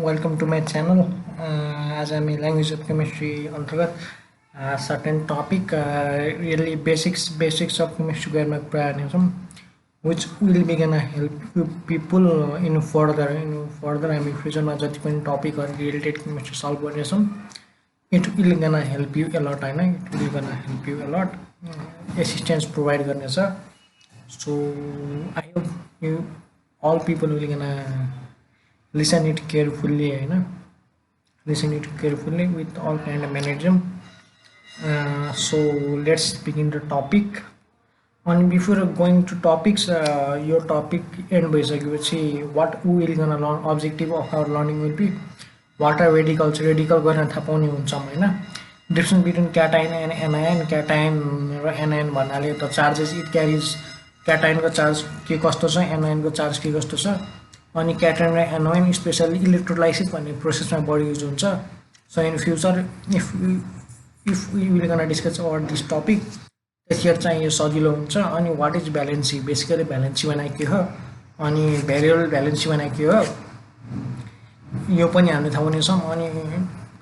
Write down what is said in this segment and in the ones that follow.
welcome to my channel. As I'm a language of chemistry अंतर्गत certain topic really basics of chemistry गर्ने कुरा गर्नेछौँ, which will be gonna help you people in further हामी फ्युचरमा जति पनि टपिकहरु related chemistry solve गर्नेछौँ, it will gonna help you a lot हैन, it will gonna help you a lot, assistance provide गर्नेछ. So I hope you all people will gonna listen it carefully, listen it carefully with all kind of mannerism. So let's begin the topic. And before going to topics, your topic end भइसकेपछि what we will gonna learn, objective of our learning will be what are radicals. Radical गर्न थाहा पाउने हुन्छौँ हैन. Difference between cation and anion. Cation र anion भन्नाले त charges it carries. Cation को चार्ज के कस्तो छ, anion को चार्ज के कस्तो छ. अनि cation र anion स्पेशली इलेक्ट्रोलाइसिस भन्ने प्रोसेसमा बढी युज हुन्छ. So in future if we will gonna discuss about this topic, त्यसखेर चाहिँ यो सजिलो हुन्छ. अनि what is valency, basically valency भनेको के हो अनि भेरिएबल भ्यालेन्सी भनेको के हो यो पनि हामीले थाहा हुनेछौँ. अनि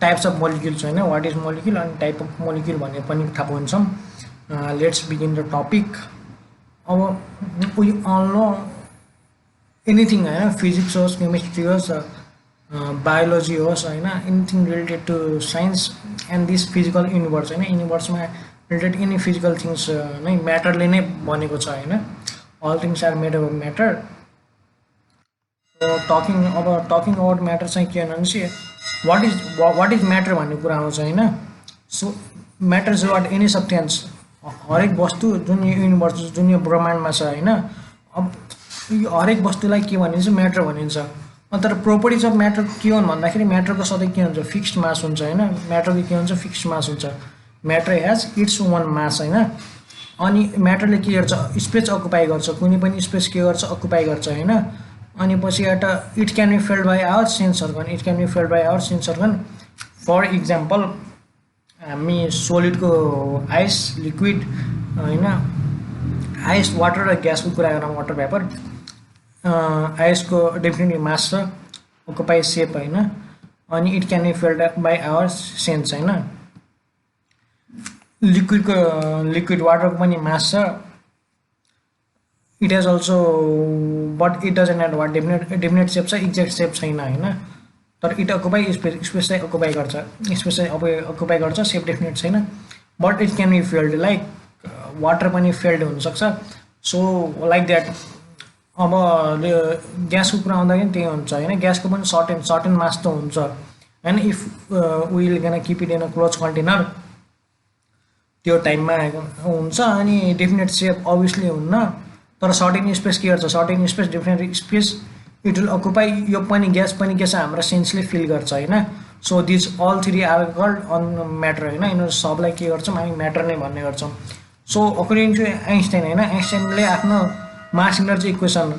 टाइप्स अफ मोलिक्युल्स हैन, व्हाट इज मोलिक्युल अनि टाइप अफ मोलिक्युल भन्ने पनि थाहा हुन्छौँ. Let's begin the topic. अब वी अल नो एनीथिङ हैन, फिजिक्स होस्, केमिस्ट्री होस्, बायोलोजी होस् हैन, anything related to science and this physical universe हैन, युनिभर्समा रिलेटेड एनी फिजिकल थिङ्स नै म्याटरले नै बनेको छ हैन. All things are made of matter. Talking about matter चाहिँ के भन्नुहुन्छ, वाट इज म्याटर भन्ने कुरा आउँछ हैन. So matter is what any substance, हरेक वस्तु जुन यो युनिभर्स जुन यो ब्रह्माण्डमा छ हैन. अब यो हरेक वस्तुलाई के भनिन्छ, म्याटर भनिन्छ. तर प्रोपर्टिज अफ म्याटर के हुन् भन्दाखेरि म्याटरको सधैँ के हुन्छ, फिक्स्ड मास हुन्छ हैन. म्याटरको के हुन्छ, फिक्स्ड मास हुन्छ. म्याटर हेज इट्स वान मास हैन. अनि म्याटरले के गर्छ, स्पेस अकुपाई गर्छ, कुनै पनि स्पेस के गर्छ, अकुपाई गर्छ हैन. अनि पछि एउटा it can be felt by our sense organ, it can be felt by our sense organ. For example हामी सोलिडको आइस, लिक्विड हैन, आइस, वाटर र ग्यासको कुरा गरौँ, वाटर भेपर. आइसको डेफिनेटली मास छ, अकुपाई सेप हैन. अनि it can be felt by our sense हैन. लिक्विड वाटरको पनि मास छ, it has also, but it doesn't have what definite shape छ, एक्ज्याक्ट सेप छैन हैन. तर इट अकुपाई स्पेस चाहिँ अकुपाई गर्छ, स्पेस चाहिँ अकुपाई गर्छ, सेप डेफिनेट छैन. But it can be filled, like water पनि फेल्ड हुनसक्छ. So like that. अब ग्यासको कुरा आउँदाखेरि त्यही हुन्छ हैन. ग्यासको पनि सर्टेन मास त हुन्छ हैन. इफ वी विल गना keep it in a close container, त्यो टाइममा हुन्छ. अनि डेफिनेट सेप अभियसली हुन्न, तर सर्टेन स्पेस के गर्छ, certain space, definite space it will occupy. यो पनि ग्यास पनि के छ, हाम्रो सेन्सले फिल गर्छ हैन. So this all three are called on matter हैन. यिनीहरू सबलाई के गर्छौँ हामी, म्याटर नै भन्ने गर्छौँ. सो अकर्डिङ टु आइन्स्टाइन हैन, आइन्स्टाइनले आफ्नो मास इनर्जी इक्वेसन,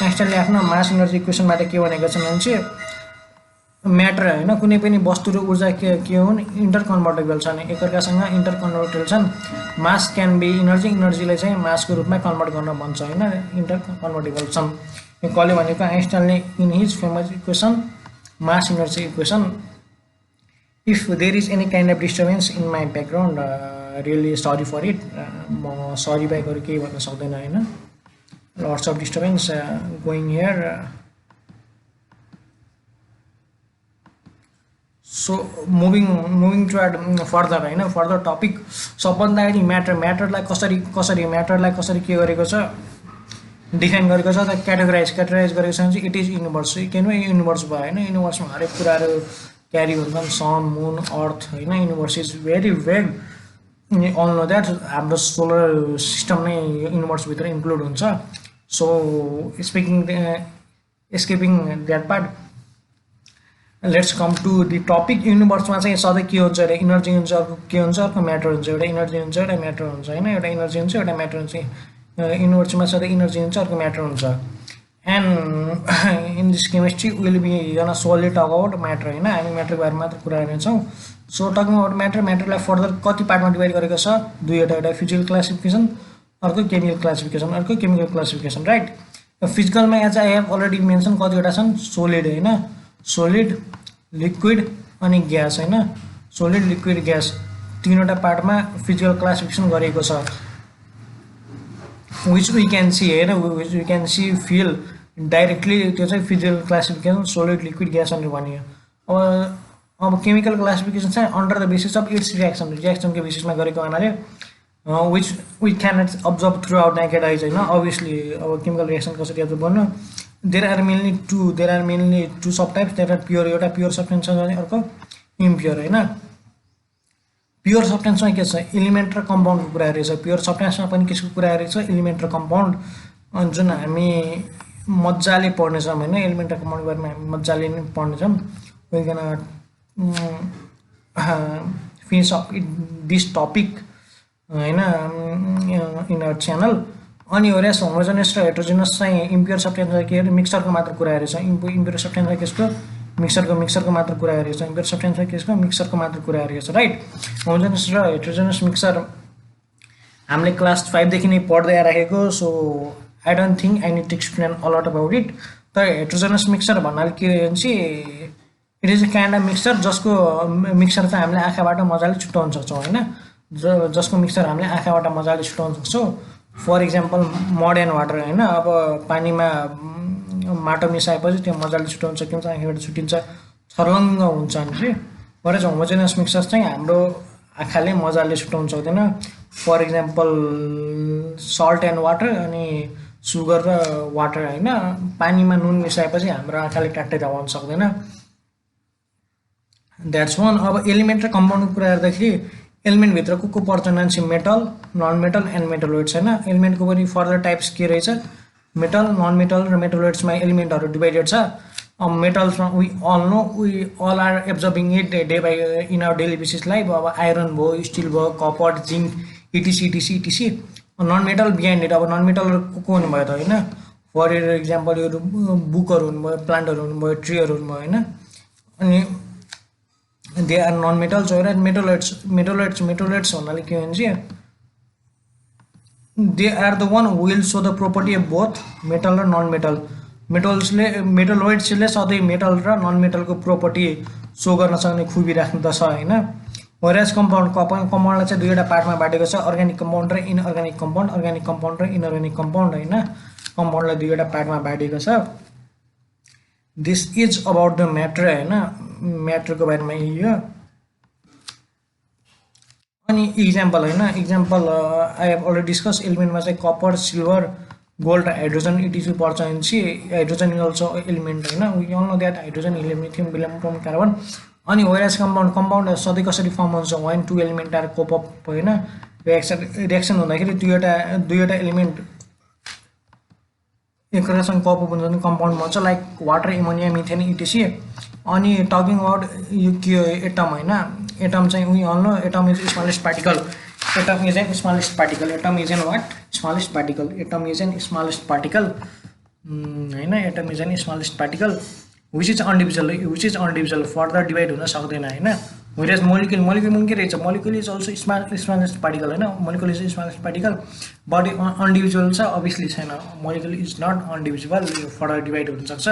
आइन्स्टाइनले आफ्नो मास इनर्जी इक्वेसनबाट के भनेको छन् भने चाहिँ म्याटर हैन, कुनै पनि वस्तु र ऊर्जा के हुन्, इन्टर कन्भर्टेबल छन्, एकअर्कासँग इन्टर कन्भर्टेबल छन्. मास क्यान बी इनर्जी, इनर्जीलाई चाहिँ मासको रूपमा कन्भर्ट गर्न भन्छ हैन, इन्टर कन्भर्टेबल छन्. यो कसले भनेको, आइन्स्टाइनले in his famous equation, mass energy equation. If there is any kind of disturbance in my background, really sorry for it. म सरी बाहेक अरू केही भन्न सक्दैन हैन. Lots of disturbance going here. So moving to further हैन, further topic. सबभन्दा अगाडि म्याटरलाई कसरी के गरेको छ, डिफाइन गरेको छ, त क्याटेगोराइज गरेको छ भने इट इज युनिभर्स. किनभने युनिभर्स भयो हैन, युनिभर्समा हरेक कुराहरू क्यारी हुन्छन्, सन, मुन, अर्थ हैन. Universe is very vague. All know that हाम्रो सोलर सिस्टम नै युनिभर्सभित्र इन्क्लुड हुन्छ. So escaping that part, let's come to the topic. युनिभर्समा चाहिँ सधैँ के हुन्छ, एउटा इनर्जी हुन्छ, अर्को के हुन्छ, अर्को म्याटर हुन्छ. एउटा इनर्जी हुन्छ, एउटा म्याटर हुन्छ हैन. एउटा इनर्जी हुन्छ, एउटा म्याटर हुन्छ. युनिभर्समा सधैँ इनर्जी हुन्छ, अर्को म्याटर हुन्छ. And in this chemistry will be gonna solely talk about matter हैन. हामी म्याटरको बारेमा मात्र कुरा गर्नेछौँ. सो टकिङ अबाउट म्याटरलाई फर्दर कति पार्टमा डिभाइड गरेको छ, दुईवटा, एउटा फिजिकल क्लासिफिकेसन, अर्को केमिकल क्लासिफिकेसन, राइट. फिजिकलमा as I have already mention कतिवटा छन्, सोलिड हैन, सोलिड, लिक्विड अनि ग्यास हैन। सोलिड, लिक्विड, ग्यास तीनवटा पार्टमा फिजिकल क्लासिफिकेसन गरिएको छ, विच वी क्यान सी हैन, which we can see feel directly. त्यो चाहिँ physical classification solid, liquid, gas भनेर भनियो। अब केमिकल क्लासिफिकेसन चाहिँ under the basis of its reaction, रियाक्सनको बेसिसमा गरेको हुनाले which we cannot observe through out naked eyes होइन। अभियसली अब केमिकल रियाक्सन कसरी अब्जर्भ गर्नु, there are mainly two sub types. There are pure, एउटा प्योर सब्सटेन्स छ भने अर्को इम्प्योर होइन। प्योर सब्सटेन्समा के छ, एलिमेन्ट र कम्पाउन्डको कुरा रहेछ। प्योर सब्सटेन्समा पनि केसको कुरा रहेछ, एलिमेन्ट र कम्पाउन्ड, जुन हामी मजाले पढ्नेछौँ होइन। एलिमेन्ट र कम्पाउन्डको बारेमा हामी मजाले नै पढ्नेछौँ। We can finish of this topic होइन इन आवर च्यानल। अनि होरेस होमोजेनियस र हेट्रोजेनियस चाहिँ इम्प्योर सब्सटेन्स के अरे मिक्सचरको मात्र कुरा रहेछ। इम्प्योर सब्सटेन्स केसको मिक्सरको मात्र कुरा गरेको छ। इम्प्योर सब्सटेन्स केसको मिक्सचरको मात्र कुरा गरेको छ, राइट। होमोजेनियस र हेट्रोजेनियस मिक्सचर हामीले क्लास 5 देखि नै पढ्दै आइराखेको, so I don't think I need to explain a lot about it. तर हेट्रोजेनियस मिक्सचर भन्नाले के हो भने it is a kind of mixture जसको मिक्सचर चाहिँ हामीले आँखाबाट मजाले छुट्याउन सक्छौँ होइन। जसको मिक्सचर हामीले आँखाबाट मजाले छुट्याउन सक्छौँ। For example mud and water होइन। अब पानीमा माटो मिसाएपछि त्यो मजाले छुट्याउन सकिन्छ, आँखाबाट छुट्टिन्छ, छर्लङ्ग हुन्छ अनि। वरेज होमोजेनियस मिक्सचर चाहिँ हाम्रो आँखाले मजाले छुट्याउन सक्दैन। For example salt and water अनि सुगर र वाटर होइन। पानीमा नुन मिसाएपछि हाम्रो आँखाले ट्याक्कै थाहा पाउन सक्दैन। That's one. अब एलिमेन्ट र कम्पाउन्डको कुरा गर्दाखेरि एलिमेन्टभित्र को पर्छ भने metal, non metal and metalloids होइन। एलिमेन्टको पनि फर्दर टाइप्स के रहेछ, मेटल, नन मेटल र मेटलोइड्समा एलिमेन्टहरू डिभाइडेड छ। मेटल्समा we all are observing it day by in our daily basis life. अब आइरन भयो, स्टिल भयो, copper, zinc, etcetera. Non metal behind it. अब नन मेटल को हुनुभयो त होइन। फर इक्जाम्पल यो बुकहरू हुनुभयो, प्लान्टहरू हुनुभयो, ट्रीहरू हुनुभयो होइन। अनि दे आर नन मेटल्स हो। मेटलोइड्स भन्नाले के भन्छ, they are the one will show the property of both metal र नन मेटल। मेटलोइड्सले सधैँ मेटल र नन मेटलको प्रोपर्टी सो गर्न सक्ने खुबी राख्दछ होइन। वरेज कम्पाउन्डलाई चाहिँ दुईवटा पार्टमा बाँडेको छ, अर्ग्यानिक कम्पाउन्ड र इनअर्ग्यानिक कम्पाउन्ड। अर्ग्यानिक कम्पाउन्ड र इनअर्ग्यानिक कम्पाउन्ड होइन। कम्पाउन्डलाई दुईवटा पार्टमा बाँडेको छ। This is about the matter होइन। म्याटरको बारेमा यही हो। अनि इक्जाम्पल होइन, example I have already discuss. एलिमेन्टमा चाहिँ कपर, सिल्भर, गोल्ड र हाइड्रोजन इटिसी पर्छ भने चाहिँ हाइड्रोजन इज अल्सो एलिमेन्ट होइन। We all know that hydrogen, helium, lithium, beryllium, carbon. अनि वेयरएज कम्पाउन्ड सधैँ कसरी फर्म हुन्छ, one two element are cope up होइन। रिएक्सन हुँदाखेरि दुईवटा एलिमेन्ट एकअर्कासँग कोपअप हुन्छ भने कम्पाउन्ड भन्छ, like water, ammonia, methane, etc. अनि टकिङ अबाउट यो के हो, एटम होइन। एटम चाहिँ we all know atom is smallest particle. Atom is an smallest particle. Atom is an what, smallest particle. Atom is an smallest particle होइन। Atom is an smallest particle which is indivisible, further divide हुन सक्दैन होइन। Whereas molecule के रहेछ, molecule is also smallest particle होइन। Molecule is smallest particle but indivisible छ, obviously छैन। Molecule is not indivisible, यो फर्दर डिभाइड हुनसक्छ।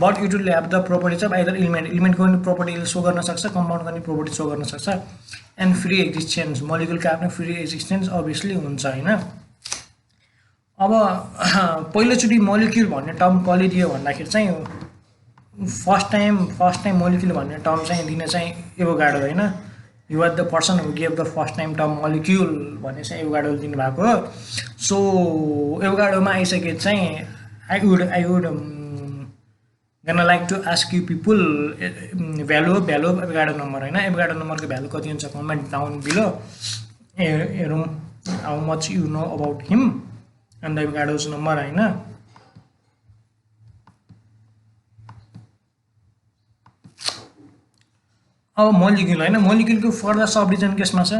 But it will have the properties of either एलिमेन्टको पनि प्रोपर्टी सो गर्न सक्छ, कम्पाउन्डको पनि प्रोपर्टी सो गर्न सक्छ। एन्ड फ्री एक्जिस्टेन्स, मोलिक्युलको आफ्नो फ्री एक्जिस्टेन्स अभियसली हुन्छ होइन। अब पहिलोचोटि मोलिक्युल भन्ने टर्म कसले दियो भन्दाखेरि चाहिँ फर्स्ट टाइम मोलिक्युल भन्ने टर्म चाहिँ दिन चाहिँ एभोगाड्रो होइन। You are the person who gave the first time term molecule भन्ने चाहिँ एभोगाड्रोले दिनुभएको हो। सो एभोगाड्रोमा आइसके चाहिँ I would gonna like to ask you people value of Avogadro number होइन। एभोगाड्रो नम्बरको भ्यालु कति हुन्छ कमेन्ट डाउन बिलो। हेरौँ how much you know about him and Avogadro's number होइन। अब मोलिक्युल होइन, मोलिक्युलको फर्दर सब डिभिजन केसमा छ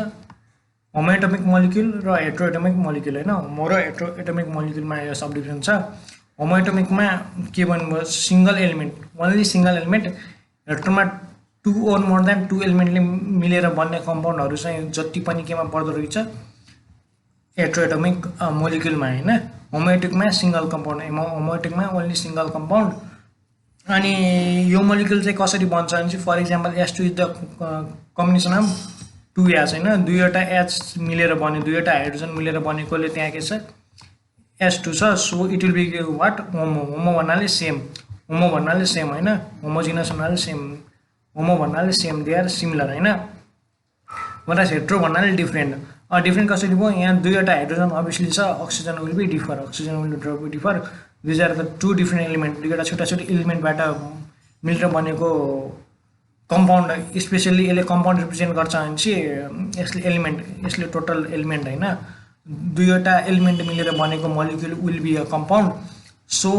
होमोएटोमिक मोलिक्युल र हेट्रोएटोमिक मोलिक्युल होइन। होमो र हेट्रोएटोमिक मोलिक्युलमा यो सब डिभिजन छ। होमोएटोमिकमा के भन्नुभयो, single element, only single element. हेट्रोमा 2 or more than 2 एलिमेन्टले मिलेर बन्ने कम्पाउन्डहरू चाहिँ जति पनि केमा पर्दो रहेछ, हेट्रोएटोमिक मोलिक्युलमा होइन। होमोएटोमिकमा सिङ्गल कम्पाउन्ड, होमोएटोमिकमा ओन्ली सिङ्गल कम्पाउन्ड अनि यो मोलिक्युल चाहिँ कसरी बन्छ भने चाहिँ for example H2 is the combination of 2H होइन, दुईवटा H मिलेर बन्यो, दुईवटा हाइड्रोजन मिलेर बनेकोले त्यहाँ के छ H2 छ। So it will be what homo, homo भन्नाले सेम, होमो भन्नाले सेम होइन, होमोजिनस भन्नाले सेम, होमो भन्नाले सेम, दे आर सिमिलर होइन। वाट हेट्रो भन्नाले डिफ्रेन्ट, डिफ्रेन्ट कसरी भयो, यहाँ दुईवटा हाइड्रोजन अभियसली छ, oxygen will be differ, oxygen will differ, these are the two different element, दुईवटा छोटा छोटा एलिमेन्टबाट मिलेर बनेको कम्पाउन्ड, स्पेसल्ली यसले कम्पाउन्ड रिप्रेजेन्ट गर्छ भने चाहिँ यसले एलिमेन्ट, यसले टोटल एलिमेन्ट होइन, दुईवटा एलिमेन्ट मिलेर बनेको molecule will be a compound. So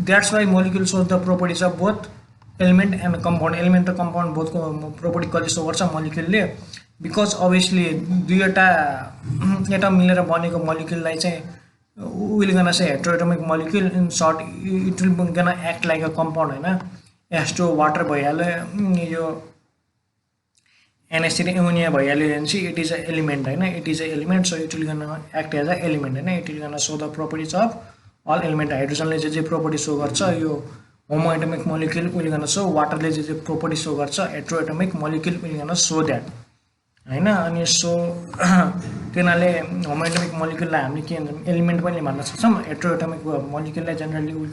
that's why molecule shows the properties of both element and compound, element र कम्पाउन्ड बोथको प्रोपर्टी कसले सो गर्छ मोलिक्युलले, बिकज अभियसली दुईवटा एटम मिलेर बनेको मोलिक्युललाई चाहिँ विल गना चाहिँ heteroatomic molecule, in short it will gonna act like a compound होइन। H2 वाटर भइहाल्यो, यो NH3 एमोनिया भइहाल्यो भने चाहिँ इट इज अ एलिमेन्ट होइन, it is a element. So it will gonna act as a element होइन, it will gonna show the properties of all element. हाइड्रोजनले जे प्रोपर्टी सो गर्छ यो homo atomic molecule will gonna show, वाटरले जे property show गर्छ hetero atomic molecule will gonna show that होइन। अनि सो तिनीहरूले होमो एटोमिक मोलिक्युललाई हामीले के भन्छौँ एलिमेन्ट पनि भन्न सक्छौँ, हेट्रो एटोमिक मोलिक्युललाई जेनरली विल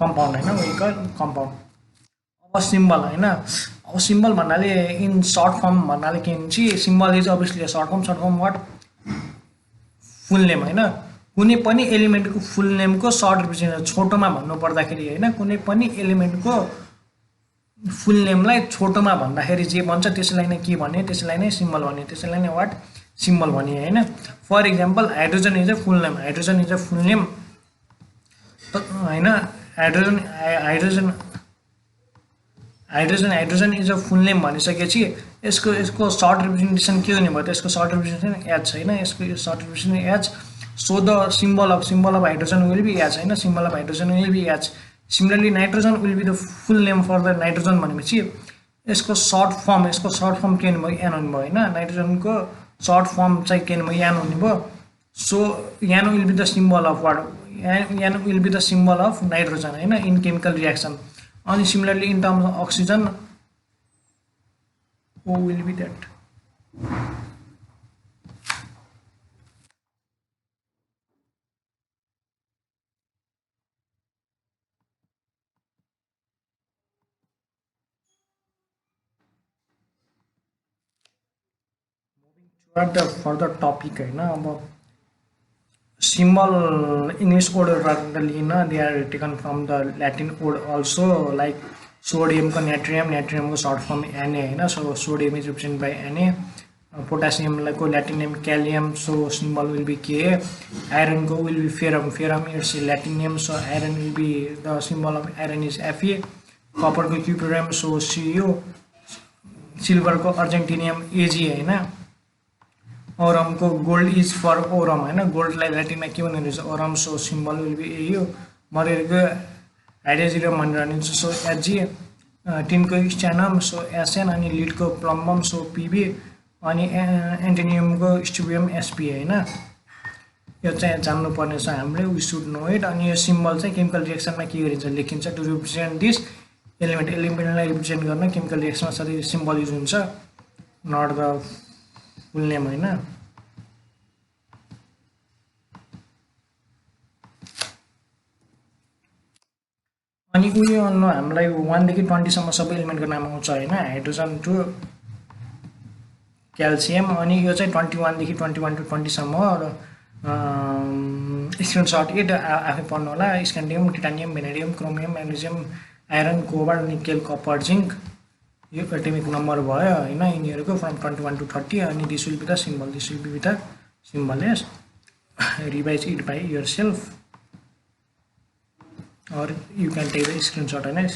कम्पाउन्ड होइन, विल कम्पाउन्ड। अब सिम्बल होइन, अब सिम्बल भन्नाले इन सर्ट फर्म भन्नाले के हुन्छ, symbol is obviously short form what full name होइन, कुनै पनि एलिमेन्टको फुल नेमको सर्ट रिप्रेजेन्ट, छोटोमा भन्नुपर्दाखेरि होइन, कुनै पनि एलिमेन्टको फुल नेमलाई छोटोमा भन्दाखेरि जे भन्छ त्यसलाई नै के भन्ने, त्यसलाई नै सिम्बल भन्ने, त्यसलाई नै वाट सिम्बल भन्ने होइन। For example hydrogen is a full name, hydrogen is a full name होइन, hydrogen is a full name भनिसकेपछि यसको सर्ट रिप्रेजेन्टेसन के हुने भयो त, यसको सर्ट रिप्रेजेन्टेसन एच होइन, यसको short representation H. So the symbol of hydrogen will be H होइन, symbol of hydrogen will be H. Similarly nitrogen will be the full name for the nitrogen भनेपछि यसको सर्ट फर्म के हुने भयो N हुने भयो होइन, नाइट्रोजनको सर्ट फर्म चाहिँ के हुने भयो एन हुने भयो। So N will be the symbol of what, N will be the symbol of nitrogen होइन इन केमिकल रियाक्सन। अनि similarly in terms of oxygen O will be that. Toward the further topic होइन, अब symbol English word rather they are taken from the Latin word also, like sodium को natrium को short form Na होइन, so sodium is represented by Na, potassium को Latin name kalium, so symbol will be Ka, iron को will be ferrum it's Latin name, so iron will be the symbol of iron is Fe, copper को cuparium, so Cu, silver को argentinium Ag होइन, aurum को gold is for aurum होइन, गोल्डलाई ल्याटिनमा के भन्ने रहेछ aurum, so symbol will be A यो, मरेको हाइड्रोजिरम भनेर भनिन्छ सो एचजी, टिनको स्ट्यानम सो एसएन, अनि लिडको प्लम्बम सो पिबी, अनि एन्टिनियमको स्टुबियम एसपी होइन। यो चाहिँ जान्नुपर्ने छ हामीले, वी सुड नो इट। अनि यो सिम्बल चाहिँ केमिकल रिएक्सनमा के गरिन्छ लेखिन्छ टु रिप्रेजेन्ट दिस एलिमेन्टलाई रिप्रेजेन्ट गर्न केमिकल रिएक्सनमा सधैँ सिम्बल युज हुन्छ, नट द फुल नेम होइन। अनि उयो हामीलाई 1 देखि 20 सम्म सबै एलिमेन्टको नाम आउँछ होइन, हाइड्रोजन टु क्याल्सियम, अनि यो चाहिँ 21 देखि 21 टु 20 सम्म र स्क्रिनसट इट आफै पढ्नु होला। Scandium, titanium, vanadium, chromium, magnesium, iron, cobalt, nickel, copper, zinc, यो एटमिक नम्बर भयो होइन यिनीहरूको फ्रम 21 to 30। अनि this will be the symbol, this will be the symbol, यस revise it by yourself or you can take the screenshot होइन।